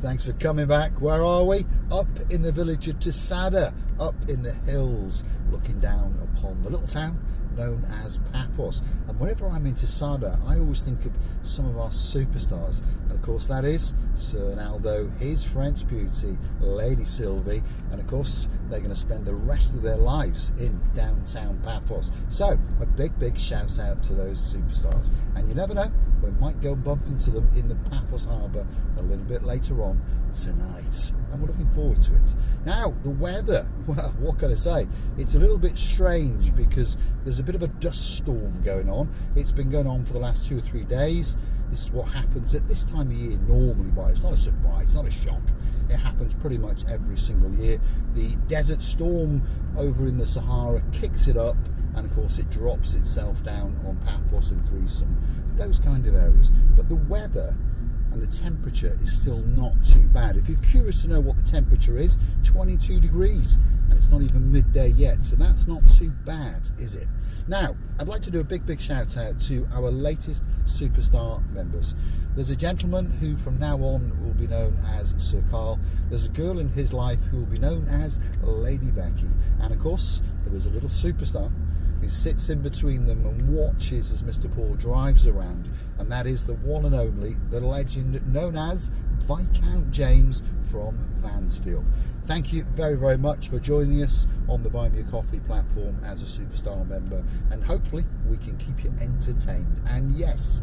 Thanks for coming back. Where are we? Up in the village of Tisada, up in the hills, looking down upon the little town known as Paphos. And whenever I'm in Tisada, I always think of some of our superstars. And of course that is Sir Naldo, his French beauty, Lady Sylvie, and of course they're going to spend the rest of their lives in downtown Paphos. So a big shout out to those superstars. And you never know, we might go and bump into them in the Paphos harbour a little bit later on tonight, and we're looking forward to it. Now the weather, well, what can I say, it's a little bit strange because there's a bit of a dust storm going on. It's been going on for the last 2 or 3 days. This is what happens at this time of year normally, but it's not a surprise, it's not a shock. It happens pretty much every single year. The desert storm over in the Sahara kicks it up, and of course it drops itself down on Paphos and Greece and those kind of areas. But the weather and the temperature is still not too bad. If you're curious to know what the temperature is, 22 degrees, and it's not even midday yet, so that's not too bad, is it? Now, I'd like to do a big shout out to our latest superstar members. There's a gentleman who from now on will be known as Sir Carl. There's a girl in his life who will be known as Lady Becky, and of course there is a little superstar who sits in between them and watches as Mr. Paul drives around, and that is the one and only, the legend known as Viscount James from Mansfield. Thank you very much for joining us on the Buy Me a Coffee platform as a superstar member, and hopefully we can keep you entertained. And yes,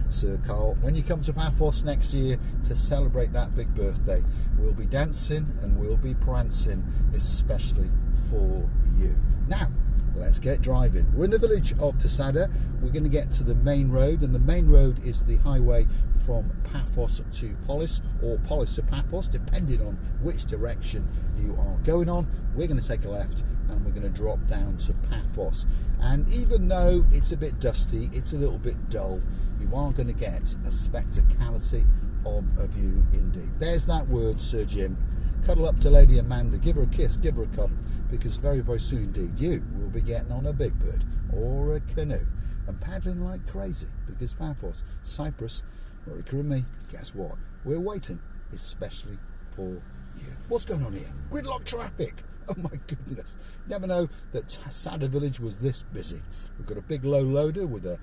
Sir Carl, when you come to Paphos next year to celebrate that big birthday, we'll be dancing and we'll be prancing, especially for you. Now, let's get driving. We're in the village of Tisada. We're going to get to the main road, and the main road is the highway from Paphos to Polis, or Polis to Paphos, depending on which direction you are going on. We're going to take a left and we're going to drop down to Paphos. And even though it's a bit dusty, it's a little bit dull, you are going to get a spectacality of a view indeed. There's that word, Sir Jim. Cuddle up to Lady Amanda, give her a kiss, give her a cuddle, because very soon indeed you will be getting on a big bird or a canoe and paddling like crazy, because Paphos, Cyprus, Marika and me, guess what? We're waiting especially for you. What's going on here? Gridlock traffic. Oh my goodness. Never know that Tisada village was this busy. We've got a big low loader with a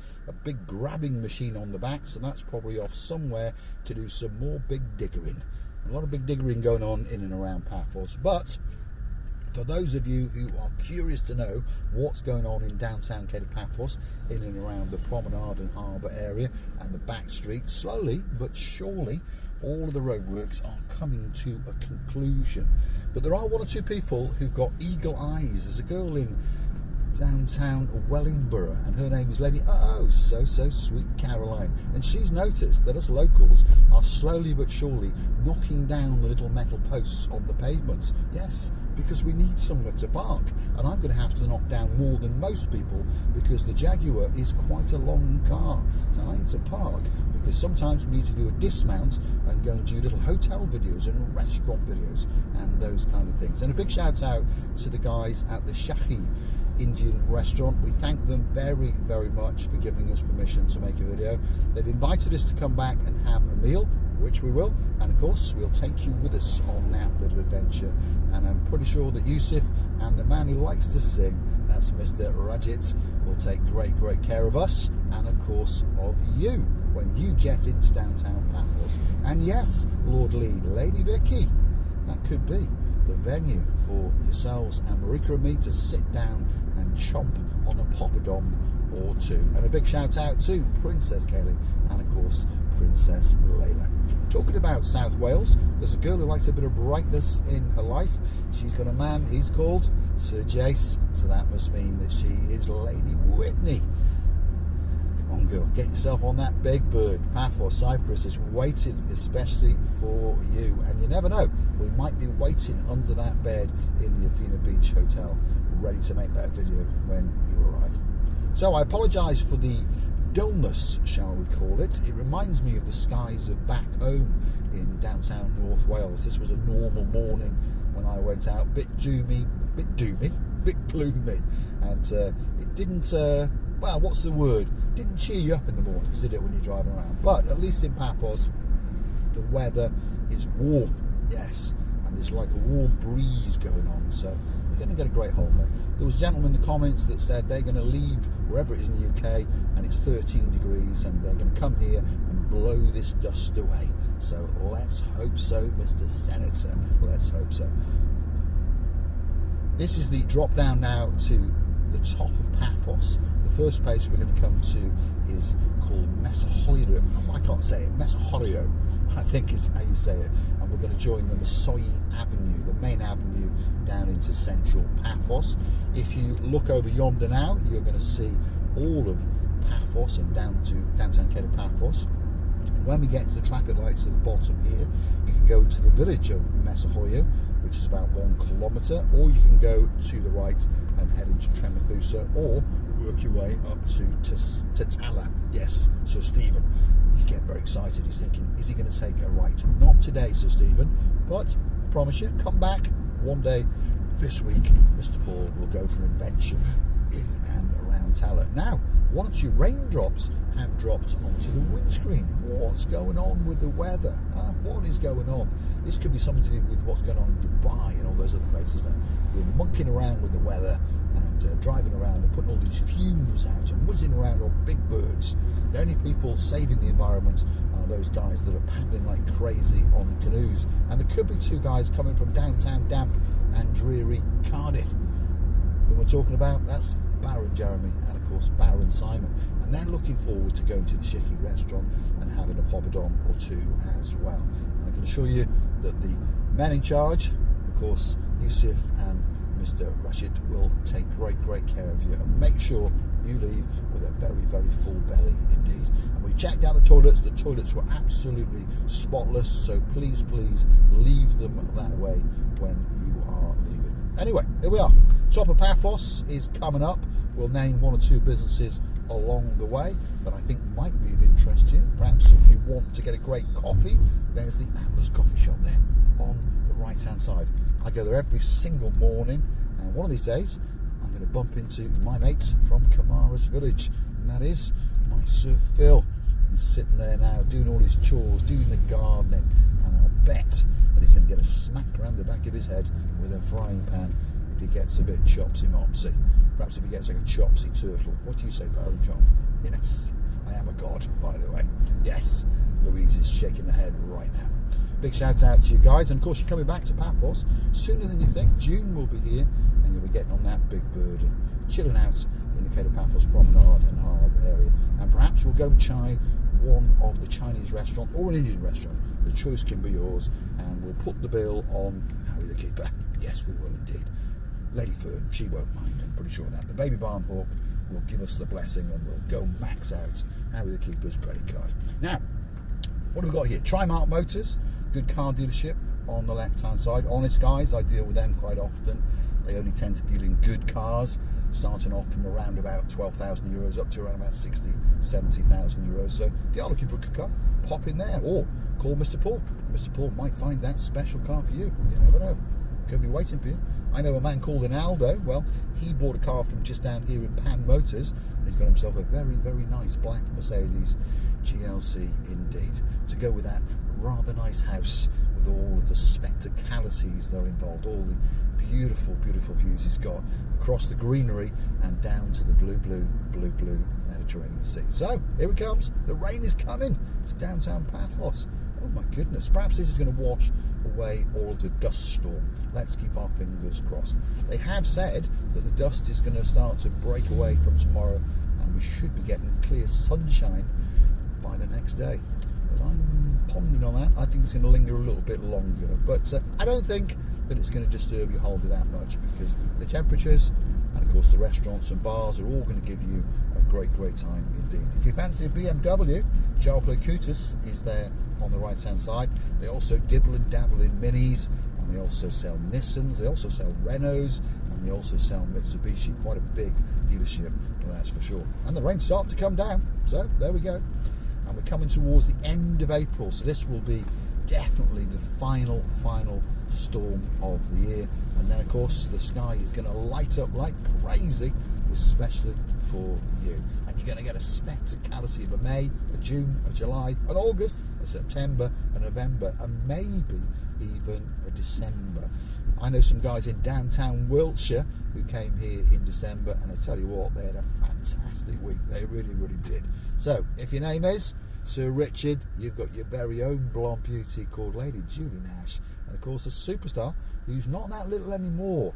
big grabbing machine on the back, so that's probably off somewhere to do some more big diggering. A lot of big diggering going on in and around Paphos. But for those of you who are curious to know what's going on in downtown Paphos, in and around the promenade and harbour area and the back streets, slowly but surely all of the roadworks are coming to a conclusion. But there are 1 or 2 people who've got eagle eyes. There's a girl in downtown Wellingborough, and her name is Lady so sweet Caroline, and she's noticed that us locals are slowly but surely knocking down the little metal posts on the pavements. Yes, because we need somewhere to park, and I'm going to have to knock down more than most people because the Jaguar is quite a long car, so I need to park, because sometimes we need to do a dismount and go and do little hotel videos and restaurant videos and those kind of things. And a big shout out to the guys at the Shahi Indian restaurant. We thank them very much for giving us permission to make a video. They've invited us to come back and have a meal, which we will, and of course we'll take you with us on that little adventure. And I'm pretty sure that Yusuf and the man who likes to sing, that's Mr. Rajit, will take great care of us, and of course of you when you jet into downtown Paphos. And yes, Lord Lee, Lady Vicky, that could be the venue for yourselves and Marika and me to sit down and chomp on a poppadom or two. And a big shout out to Princess Kaylee and of course Princess Layla. Talking about South Wales, there's a girl who likes a bit of brightness in her life. She's got a man, he's called Sir Jace, so that must mean that she is Lady Whitney. Come on girl, get yourself on that big bird. Paphos Cyprus is waiting especially for you, and you never know, we might be waiting under that bed in the Athena Beach Hotel, ready to make that video when you arrive. So I apologise for the dullness, shall we call it. It reminds me of the skies of back home in downtown North Wales. This was a normal morning when I went out, bit gloomy, and it didn't, well, what's the word? Didn't cheer you up in the mornings, did it, when you're driving around? But at least in Paphos, the weather is warm, yes, and there's like a warm breeze going on, so you're going to get a great holiday. There was a gentleman in the comments that said they're going to leave wherever it is in the UK and it's 13 degrees and they're going to come here and blow this dust away. So let's hope so, Mr. Senator, let's hope so. This is the drop down now to the top of Paphos. The first place we're going to come to is called Mesohorio. I can't say it. Mesohorio, I think is how you say it. And we're going to join the Masoi Avenue, the main avenue down into central Paphos. If you look over yonder now, you're going to see all of Paphos and down to downtown Cape Paphos. When we get to the traffic lights at the bottom here, you can go into the village of Mesohorio, which is about 1 kilometre, or you can go to the right and head into Tremathusa, or work your way up to Tatala. Yes, Sir Stephen. He's getting very excited. He's thinking, is he going to take a right? Not today, Sir Stephen, but I promise you, come back one day this week. Mr. Paul will go for an adventure in and around Tala. Now, 1 or 2 raindrops have dropped onto the windscreen. What's going on with the weather? What is going on? This could be something to do with what's going on in Dubai and all those other places now. We're monkeying around with the weather and driving around and putting all these fumes out and whizzing around on big birds. The only people saving the environment are those guys that are paddling like crazy on canoes. And there could be 2 guys coming from downtown damp and dreary Cardiff. Who we're talking about, that's Baron Jeremy and of course Baron Simon, and they're looking forward to going to the Shiki restaurant and having a poppadom or 2 as well. And I can assure you that the men in charge, of course Yusuf and Mr. Rashid, will take great care of you and make sure you leave with a very full belly indeed. And we checked out the toilets were absolutely spotless, so please leave them that way when you are leaving. Anyway, here we are. Top of Paphos is coming up. We'll name 1 or 2 businesses along the way that I think might be of interest to you. Perhaps if you want to get a great coffee, there's the Atlas coffee shop there on the right hand side. I go there every single morning, and one of these days I'm going to bump into my mate from Kamara's village, and that is my Sir Phil. He's sitting there now doing all his chores, doing the gardening, and I'll bet that he's going to get a smack around the back of his head with a frying pan if he gets a bit chopsy-mopsy. Perhaps if he gets like a chopsy turtle. What do you say, Baron John? Yes, I am a god, by the way. Yes, Louise is shaking her head right now. Big shout out to you guys, and of course you're coming back to Paphos sooner than you think. June will be here, and you'll be getting on that big bird and chilling out in the Cape of Paphos Promenade and Harbour area. And perhaps we'll go and try one of the Chinese restaurant or an Indian restaurant. The choice can be yours, and we'll put the bill on Harry the Keeper. Yes, we will indeed. Lady Fern, she won't mind, I'm pretty sure of that. The Baby Barn Hawk will give us the blessing, and we'll go max out Harry the Keeper's credit card. Now, what have we got here? Trimark Motors, good car dealership on the left hand side. Honest guys, I deal with them quite often. They only tend to deal in good cars, starting off from around about 12,000 euros up to around about 60, 70,000 euros. So if you are looking for a good car, pop in there or call Mr. Paul. Mr. Paul might find that special car for you. You never know. Could be waiting for you. I know a man called Ronaldo. Well, he bought a car from just down here in Pan Motors, and he's got himself a very nice black Mercedes GLC indeed, to go with that rather nice house with all of the spectacalities that are involved, all the beautiful views he's got across the greenery and down to the blue Mediterranean Sea. So here it comes. The rain is coming. It's downtown Paphos. Oh my goodness. Perhaps this is going to wash away all the dust storm. Let's keep our fingers crossed. They have said that the dust is going to start to break away from tomorrow, and we should be getting clear sunshine by the next day. But I'm pondering on that. I think it's going to linger a little bit longer, but I don't think that it's going to disturb your holiday that much, because the temperatures and of course the restaurants and bars are all going to give you a great time indeed. If you fancy a BMW, Jalplo Cutis is there on the right hand side. They also dibble and dabble in minis, and they also sell Nissans, they also sell Renaults, and they also sell Mitsubishi. Quite a big dealership, that's for sure. And the rain's starting to come down, so there we go. And we're coming towards the end of April, so this will be definitely the final storm of the year. And then of course the sky is going to light up like crazy, especially for you. And you're going to get a spectacality of a May, a June, a July, an August, a September, a November, and maybe even a December. I know some guys in downtown Wiltshire who came here in December, and I tell you what, they had a fantastic week. They really, really did. So if your name is Sir Richard, you've got your very own blonde beauty called Lady Julie Nash, and of course a superstar who's not that little anymore.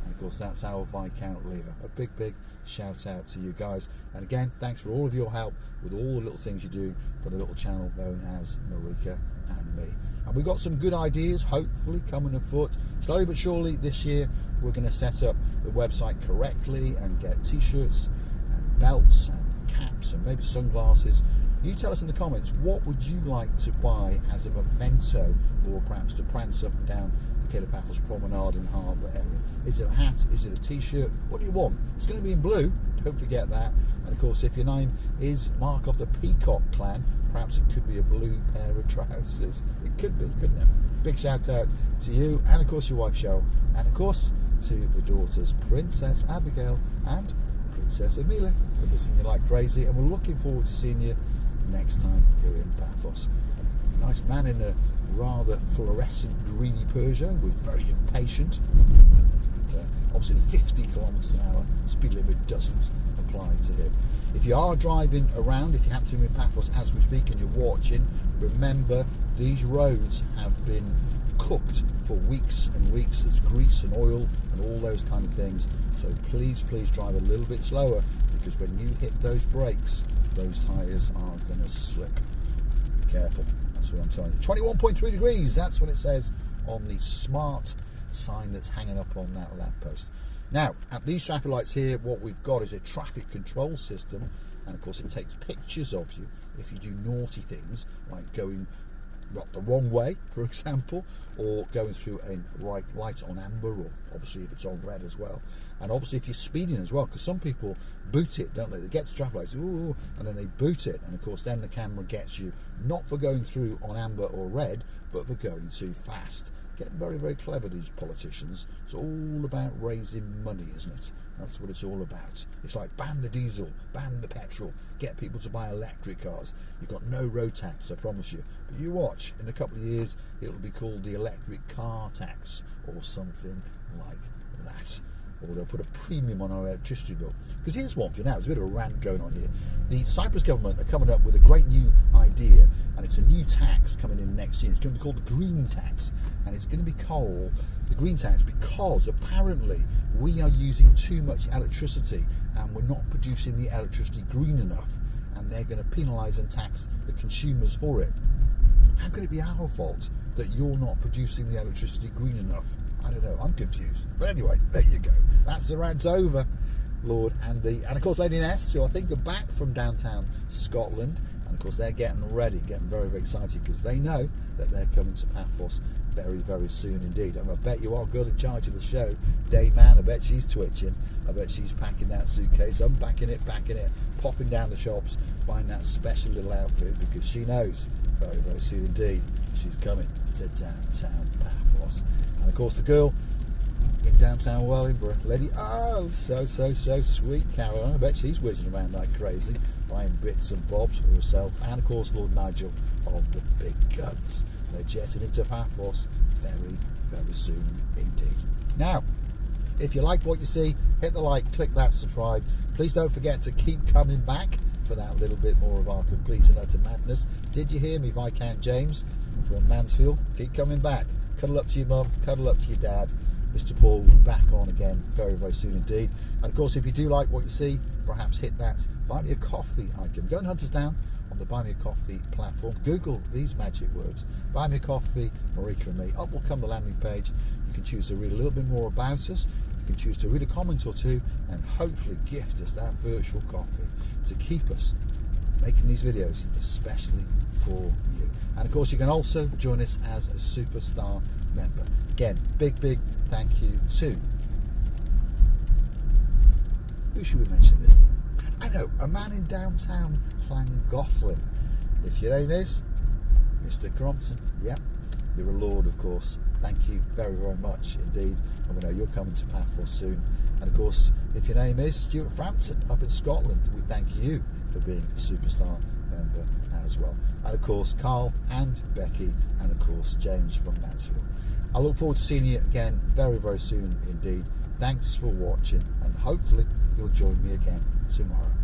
And of course that's our Viscount Leo. A big, big shout out to you guys. And again, thanks for all of your help with all the little things you do for the little channel known as Marika and me. And we've got some good ideas, hopefully, coming afoot. Slowly but surely this year, we're going to set up the website correctly and get t-shirts and belts and caps and maybe sunglasses. You tell us in the comments, what would you like to buy as a memento, or perhaps to prance up and down the Paphos Promenade and Harbour area? Is it a hat? Is it a t-shirt? What do you want? It's going to be in blue, don't forget that. And of course, if your name is Mark of the Peacock clan, perhaps it could be a blue pair of trousers. It could be, couldn't it? Big shout out to you, and of course your wife Cheryl, and of course to the daughters Princess Abigail and Princess Amelia. We're missing you like crazy, and we're looking forward to seeing you next time you're in Paphos. Nice man in a rather fluorescent greeny Peugeot, with very impatient. And obviously the 50 kilometres an hour speed limit doesn't apply to him. If you are driving around, if you happen to be in Paphos as we speak and you're watching, remember these roads have been cooked for weeks and weeks. There's grease and oil and all those kind of things. So please, please drive a little bit slower, because when you hit those brakes, those tyres are going to slip. Be careful. That's what I'm telling you. 21.3 degrees, that's what it says on the smart sign that's hanging up on that lamppost. Now, at these traffic lights here, what we've got is a traffic control system, and of course it takes pictures of you if you do naughty things, like going the wrong way, for example, or going through a right light on amber, or obviously if it's on red as well. And obviously if you're speeding as well, because some people boot it, don't they? They get to traffic lights, ooh, and then they boot it, and of course then the camera gets you, not for going through on amber or red, but for going too fast. Getting very, very clever, these politicians. It's all about raising money, isn't it? That's what it's all about. It's like ban the diesel, ban the petrol, get people to buy electric cars. You've got no road tax, I promise you. But you watch, in a couple of years, it'll be called the electric car tax, or something like that. Or they'll put a premium on our electricity bill. Because here's one for you now, there's a bit of a rant going on here. The Cyprus government are coming up with a great new idea, and it's a new tax coming in next year. It's going to be called the green tax, and it's going to be called the green tax because apparently we are using too much electricity and we're not producing the electricity green enough, and they're going to penalise and tax the consumers for it. How can it be our fault that you're not producing the electricity green enough? I don't know, I'm confused. But anyway, there you go. That's the rant over, Lord Andy. And of course, Lady Ness, who I think are back from downtown Scotland. And of course, they're getting ready, getting very, very excited, because they know that they're coming to Paphos very, very soon indeed. And I bet you our girl in charge of the show, Dayman, I bet she's twitching. I bet she's packing that suitcase, unpacking it, packing it, popping down the shops, buying that special little outfit, because she knows very, very soon indeed she's coming to downtown Paphos. And of course the girl in downtown Wellingborough, Lady, oh, so sweet, Caroline. I bet she's whizzing around like crazy, buying bits and bobs for herself. And of course Lord Nigel of the big guns. They're jetting into Paphos very, very soon indeed. Now, if you like what you see, hit the like, click that subscribe. Please don't forget to keep coming back for that little bit more of our complete and utter madness. Did you hear me, Viscount James from Mansfield? Keep coming back. Cuddle up to your mum, cuddle up to your dad. Mr. Paul will be back on again very, very soon indeed. And of course, if you do like what you see, perhaps hit that Buy Me a Coffee icon. Go and hunt us down on the Buy Me a Coffee platform. Google these magic words: Buy Me a Coffee, Marika and me. Up will come the landing page. You can choose to read a little bit more about us. You can choose to read a comment or two, and hopefully gift us that virtual coffee to keep us making these videos especially for you. And of course, you can also join us as a superstar member. Again, big thank you to, who should we mention this time? I know, a man in downtown Llangollen. If your name is Mr. Crompton, yep, you're a lord, of course. thank you very, very much indeed. And we know you're coming to Paphos soon. And of course, if your name is Stuart Frampton up in Scotland, we thank you for being a Superstar member as well. And of course, Carl and Becky, and of course, James from Mansfield. I look forward to seeing you again very, very soon indeed. Thanks for watching, and hopefully you'll join me again tomorrow.